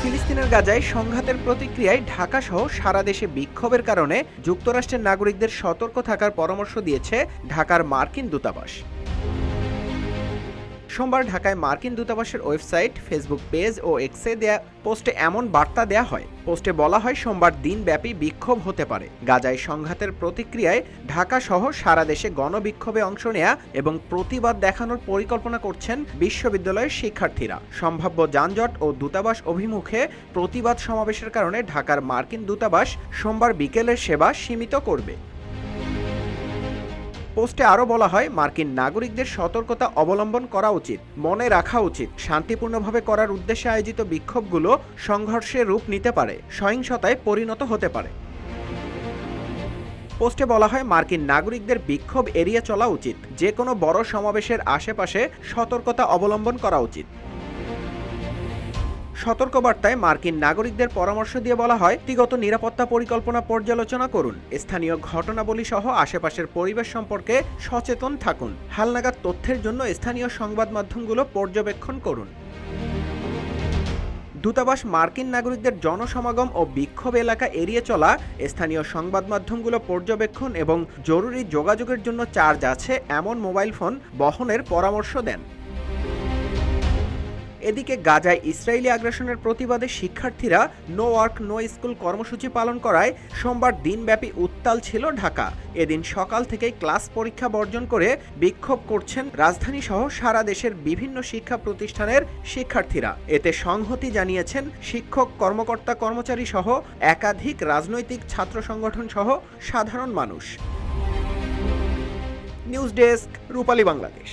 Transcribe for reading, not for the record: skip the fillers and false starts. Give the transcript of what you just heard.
ফিলিস্তিনের গাজায় সংঘাতের প্রতিক্রিয়ায় ঢাকাসহ সারা দেশে বিক্ষোভের কারণে যুক্তরাষ্ট্রের নাগরিকদের সতর্ক থাকার পরামর্শ দিয়েছে ঢাকার মার্কিন দূতাবাস। সোমবার ঢাকায় মার্কিন দূতাবাসের ওয়েবসাইট, ফেসবুক পেজ ও এক্সে দেয়া পোস্টে এমন বার্তা দেয়া হয়। পোস্টে বলা হয়, সোমবার দিনব্যাপী বিক্ষোভ হতে পারে। গাজায় সংঘাতের প্রতিক্রিয়ায় ঢাকাসহ সারা দেশে গণবিক্ষোভে অংশ নেয়া এবং প্রতিবাদ দেখানোর পরিকল্পনা করছেন বিশ্ববিদ্যালয়ের শিক্ষার্থীরা। সম্ভাব্য যানজট ও দূতাবাস অভিমুখে প্রতিবাদ সমাবেশের কারণে ঢাকার মার্কিন দূতাবাস সোমবার বিকেলের সেবা সীমিত করবে। পোস্টে আরও বলা হয়, মার্কিন নাগরিকদের সতর্কতা অবলম্বন করা উচিত। মনে রাখা উচিত, শান্তিপূর্ণভাবে করার উদ্দেশ্যে আয়োজিত বিক্ষোভগুলো সংঘর্ষের রূপ নিতে পারে, সহিংসতায় পরিণত হতে পারে। পোস্টে বলা হয়, মার্কিন নাগরিকদের বিক্ষোভ এড়িয়ে চলা উচিত। যে কোনো বড় সমাবেশের আশেপাশে সতর্কতা অবলম্বন করা উচিত। সতর্কবার্তায় মার্কিন নাগরিকদের পরামর্শ দিয়ে বলা হয়, ব্যক্তিগত নিরাপত্তা পরিকল্পনা পর্যালোচনা করুন, স্থানীয় ঘটনাবলী সহ আশেপাশের পরিবেশ সম্পর্কে সচেতন থাকুন, হালনাগাদ তথ্যের জন্য স্থানীয় সংবাদ মাধ্যমগুলো পর্যবেক্ষণ করুন। দূতাবাস মার্কিন নাগরিকদের জনসমাগম ও বিক্ষোভ এলাকা এড়িয়ে চলা, স্থানীয় সংবাদ মাধ্যমগুলো পর্যবেক্ষণ এবং জরুরি যোগাযোগের জন্য চার্জ আছে এমন মোবাইল ফোন বহনের পরামর্শ দেন। এদিকে গাজায় ইসরায়েলি আগ্রাসনের প্রতিবাদে শিক্ষার্থীরা নো ওয়ার্ক নো স্কুল কর্মসূচি পালন করায় সোমবার দিনব্যাপী উত্তাল ছিল ঢাকা। এদিন সকাল থেকেই ক্লাস পরীক্ষা বর্জন করে বিক্ষোভ করছেন রাজধানীসহ সারা দেশের বিভিন্ন শিক্ষা প্রতিষ্ঠানের শিক্ষার্থীরা। এতে সংহতি জানিয়েছেন শিক্ষক, কর্মকর্তা, কর্মচারী সহ একাধিক রাজনৈতিক, ছাত্র সংগঠন সহ সাধারণ মানুষ। নিউজ ডেস্ক, রূপালী বাংলাদেশ।